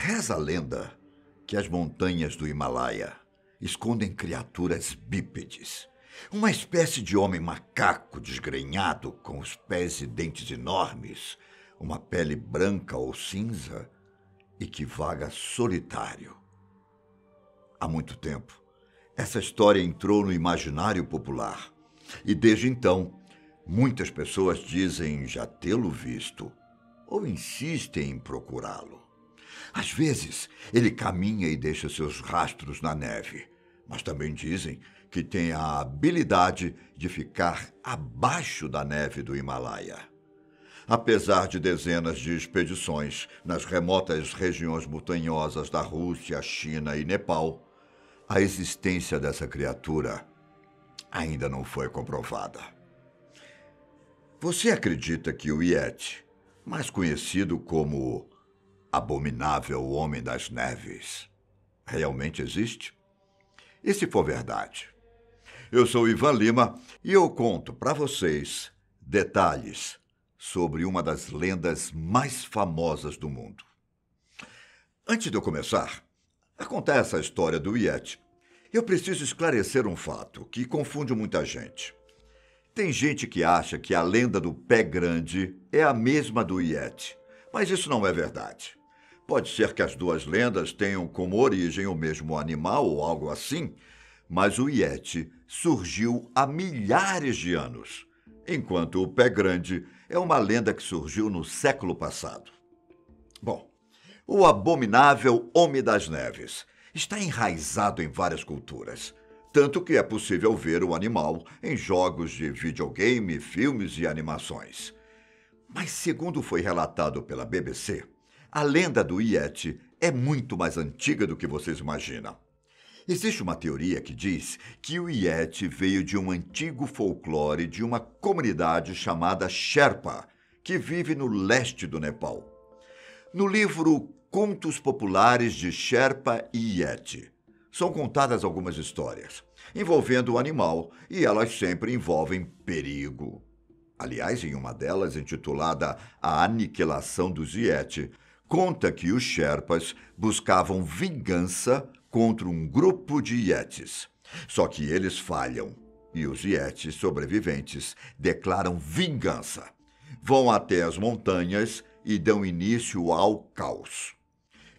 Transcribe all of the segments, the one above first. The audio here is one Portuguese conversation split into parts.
Reza a lenda que as montanhas do Himalaia escondem criaturas bípedes, uma espécie de homem macaco desgrenhado, com os pés e dentes enormes, uma pele branca ou cinza e que vaga solitário. Há muito tempo, essa história entrou no imaginário popular e, desde então, muitas pessoas dizem já tê-lo visto ou insistem em procurá-lo. Às vezes, ele caminha e deixa seus rastros na neve, mas também dizem que tem a habilidade de ficar abaixo da neve do Himalaia. Apesar de dezenas de expedições nas remotas regiões montanhosas da Rússia, China e Nepal, a existência dessa criatura ainda não foi comprovada. Você acredita que o Yeti, mais conhecido como Abominável Homem das Neves, realmente existe? E se for verdade? Eu sou Ivan Lima e eu conto para vocês detalhes sobre uma das lendas mais famosas do mundo. Antes de eu começar a contar essa história do Yeti, eu preciso esclarecer um fato que confunde muita gente. Tem gente que acha que a lenda do pé grande é a mesma do Yeti, mas isso não é verdade. Pode ser que as duas lendas tenham como origem o mesmo animal ou algo assim, mas o Yeti surgiu há milhares de anos, enquanto o pé grande é uma lenda que surgiu no século passado. Bom, o abominável Homem das Neves está enraizado em várias culturas, tanto que é possível ver o animal em jogos de videogame, filmes e animações. Mas, segundo foi relatado pela BBC, a lenda do Yeti é muito mais antiga do que vocês imaginam. Existe uma teoria que diz que o Yeti veio de um antigo folclore de uma comunidade chamada Sherpa, que vive no leste do Nepal. No livro Contos Populares de Sherpa e Yeti, são contadas algumas histórias envolvendo o animal e elas sempre envolvem perigo. Aliás, em uma delas, intitulada A Aniquilação dos Yeti, conta que os Sherpas buscavam vingança contra um grupo de Yetis. Só que eles falham e os Yetis sobreviventes declaram vingança. Vão até as montanhas e dão início ao caos.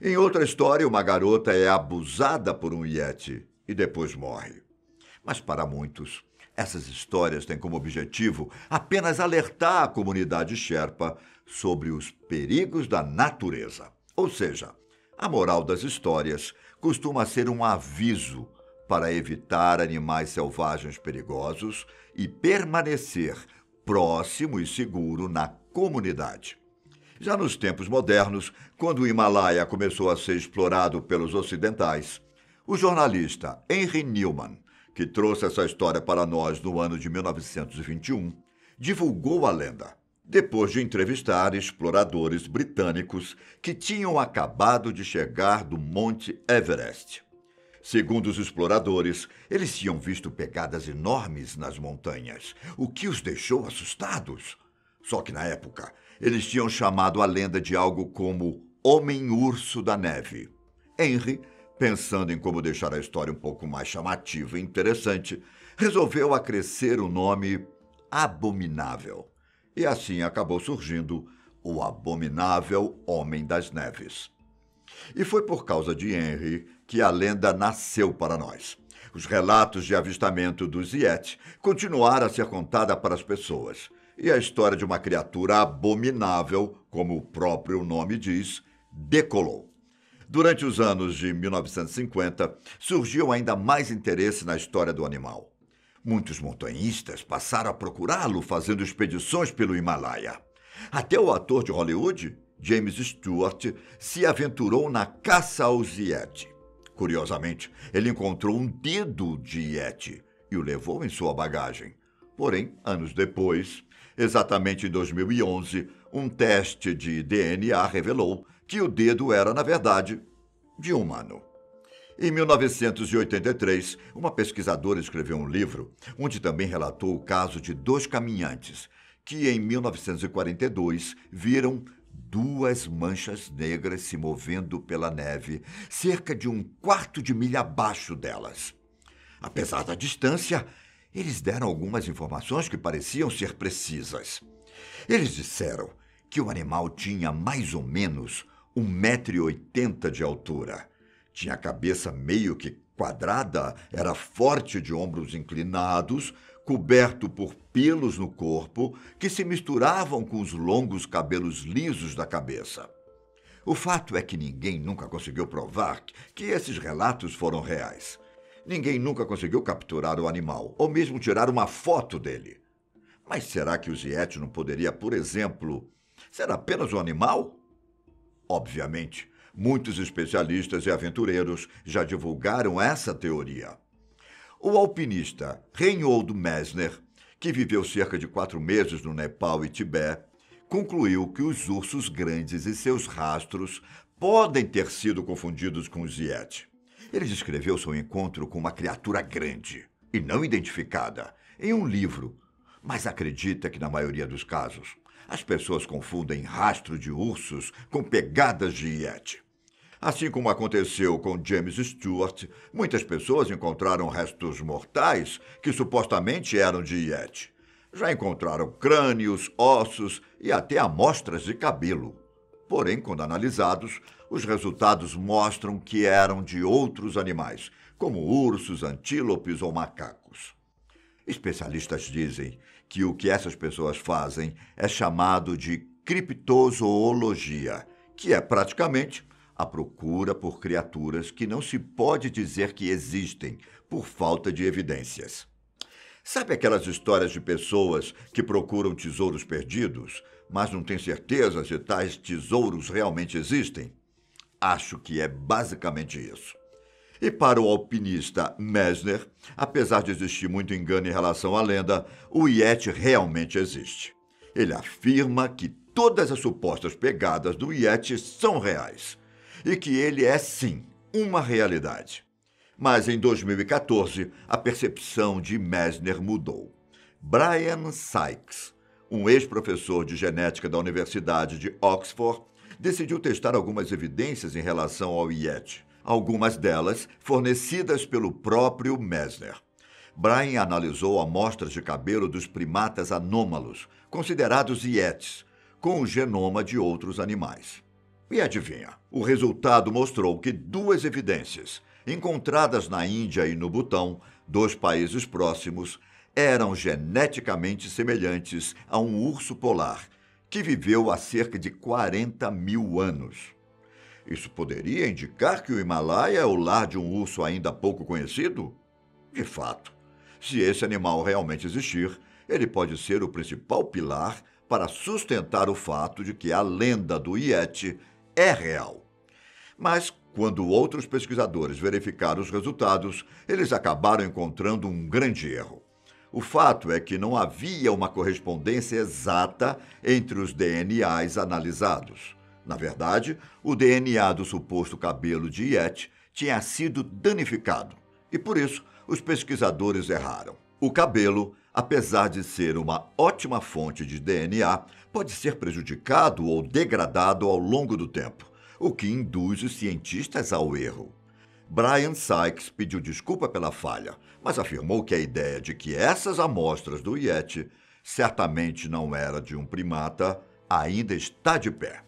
Em outra história, uma garota é abusada por um Yeti e depois morre. Mas para muitos, essas histórias têm como objetivo apenas alertar a comunidade Sherpa sobre os perigos da natureza. Ou seja, a moral das histórias costuma ser um aviso para evitar animais selvagens perigosos e permanecer próximo e seguro na comunidade. Já nos tempos modernos, quando o Himalaia começou a ser explorado pelos ocidentais, o jornalista Henry Newman, que trouxe essa história para nós no ano de 1921, divulgou a lenda, depois de entrevistar exploradores britânicos que tinham acabado de chegar do Monte Everest. Segundo os exploradores, eles tinham visto pegadas enormes nas montanhas, o que os deixou assustados. Só que, na época, eles tinham chamado a lenda de algo como Homem-Urso da Neve. Henry, pensando em como deixar a história um pouco mais chamativa e interessante, resolveu acrescer o nome Abominável. E assim acabou surgindo o Abominável Homem das Neves. E foi por causa de Henry que a lenda nasceu para nós. Os relatos de avistamento dos Yeti continuaram a ser contados para as pessoas. E a história de uma criatura abominável, como o próprio nome diz, decolou. Durante os anos de 1950, surgiu ainda mais interesse na história do animal. Muitos montanhistas passaram a procurá-lo fazendo expedições pelo Himalaia. Até o ator de Hollywood, James Stewart, se aventurou na caça aos Yeti. Curiosamente, ele encontrou um dedo de Yeti e o levou em sua bagagem. Porém, anos depois, exatamente em 2011, um teste de DNA revelou que o dedo era, na verdade, de um humano. Em 1983, uma pesquisadora escreveu um livro onde também relatou o caso de dois caminhantes que, em 1942, viram duas manchas negras se movendo pela neve, cerca de um quarto de milha abaixo delas. Apesar da distância, eles deram algumas informações que pareciam ser precisas. Eles disseram que o animal tinha mais ou menos 1,80 m de altura. Tinha a cabeça meio que quadrada, era forte de ombros inclinados, coberto por pelos no corpo que se misturavam com os longos cabelos lisos da cabeça. O fato é que ninguém nunca conseguiu provar que esses relatos foram reais. Ninguém nunca conseguiu capturar o animal, ou mesmo tirar uma foto dele. Mas será que o Yeti não poderia, por exemplo, ser apenas um animal? Obviamente, muitos especialistas e aventureiros já divulgaram essa teoria. O alpinista Reinhold Messner, que viveu cerca de 4 meses no Nepal e Tibete, concluiu que os ursos grandes e seus rastros podem ter sido confundidos com os Yeti. Ele descreveu seu encontro com uma criatura grande e não identificada em um livro, mas acredita que, na maioria dos casos, as pessoas confundem rastro de ursos com pegadas de Yeti. Assim como aconteceu com James Stewart, muitas pessoas encontraram restos mortais que supostamente eram de Yeti. Já encontraram crânios, ossos e até amostras de cabelo. Porém, quando analisados, os resultados mostram que eram de outros animais, como ursos, antílopes ou macacos. Especialistas dizem que o que essas pessoas fazem é chamado de criptozoologia, que é praticamente a procura por criaturas que não se pode dizer que existem por falta de evidências. Sabe aquelas histórias de pessoas que procuram tesouros perdidos, mas não têm certeza se tais tesouros realmente existem? Acho que é basicamente isso. E para o alpinista Messner, apesar de existir muito engano em relação à lenda, o Yeti realmente existe. Ele afirma que todas as supostas pegadas do Yeti são reais e que ele é, sim, uma realidade. Mas em 2014, a percepção de Messner mudou. Brian Sykes, um ex-professor de genética da Universidade de Oxford, decidiu testar algumas evidências em relação ao Yeti, algumas delas fornecidas pelo próprio Messner. Brian analisou amostras de cabelo dos primatas anômalos, considerados Yetis, com o genoma de outros animais. E adivinha, o resultado mostrou que duas evidências, encontradas na Índia e no Butão, 2 países próximos, eram geneticamente semelhantes a um urso polar, que viveu há cerca de 40 mil anos. Isso poderia indicar que o Himalaia é o lar de um urso ainda pouco conhecido? De fato, se esse animal realmente existir, ele pode ser o principal pilar para sustentar o fato de que a lenda do Yeti é real. Mas, quando outros pesquisadores verificaram os resultados, eles acabaram encontrando um grande erro. O fato é que não havia uma correspondência exata entre os DNAs analisados. Na verdade, o DNA do suposto cabelo de Yeti tinha sido danificado e, por isso, os pesquisadores erraram. O cabelo, apesar de ser uma ótima fonte de DNA, pode ser prejudicado ou degradado ao longo do tempo, o que induz os cientistas ao erro. Brian Sykes pediu desculpa pela falha, mas afirmou que a ideia de que essas amostras do Yeti certamente não era de um primata ainda está de pé.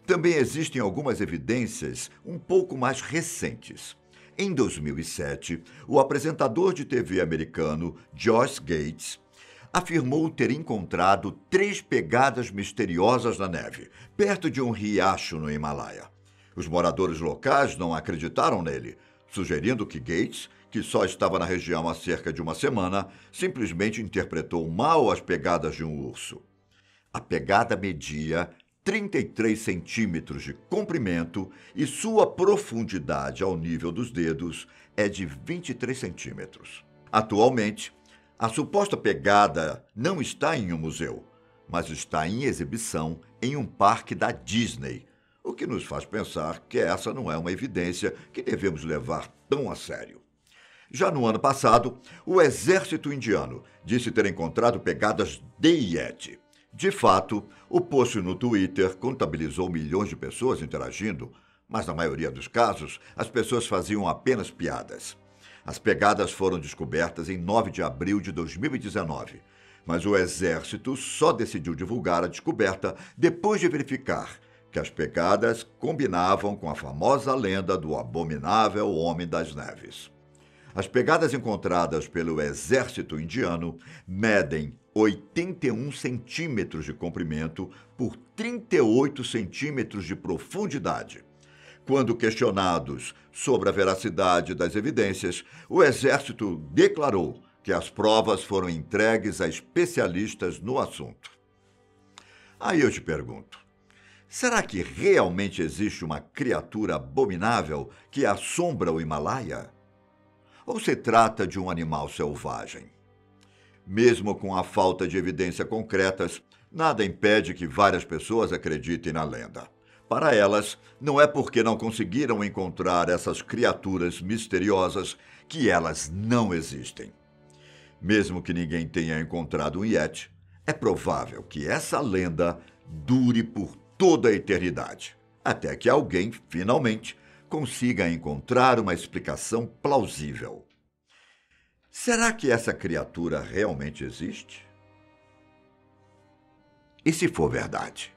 Também existem algumas evidências um pouco mais recentes. Em 2007, o apresentador de TV americano Josh Gates afirmou ter encontrado 3 pegadas misteriosas na neve, perto de um riacho no Himalaia. Os moradores locais não acreditaram nele, sugerindo que Gates, que só estava na região há cerca de uma semana, simplesmente interpretou mal as pegadas de um urso. A pegada media 33 centímetros de comprimento e sua profundidade ao nível dos dedos é de 23 centímetros. Atualmente, a suposta pegada não está em um museu, mas está em exibição em um parque da Disney, o que nos faz pensar que essa não é uma evidência que devemos levar tão a sério. Já no ano passado, o exército indiano disse ter encontrado pegadas de Yeti. De fato, o post no Twitter contabilizou milhões de pessoas interagindo, mas na maioria dos casos, as pessoas faziam apenas piadas. As pegadas foram descobertas em 9 de abril de 2019, mas o Exército só decidiu divulgar a descoberta depois de verificar que as pegadas combinavam com a famosa lenda do abominável Homem das Neves. As pegadas encontradas pelo Exército Indiano medem 81 centímetros de comprimento por 38 centímetros de profundidade. Quando questionados sobre a veracidade das evidências, o Exército declarou que as provas foram entregues a especialistas no assunto. Aí eu te pergunto, será que realmente existe uma criatura abominável que assombra o Himalaia? Ou se trata de um animal selvagem? Mesmo com a falta de evidência concretas, nada impede que várias pessoas acreditem na lenda. Para elas, não é porque não conseguiram encontrar essas criaturas misteriosas que elas não existem. Mesmo que ninguém tenha encontrado um Yeti, é provável que essa lenda dure por toda a eternidade, até que alguém, finalmente, consiga encontrar uma explicação plausível. Será que essa criatura realmente existe? E se for verdade?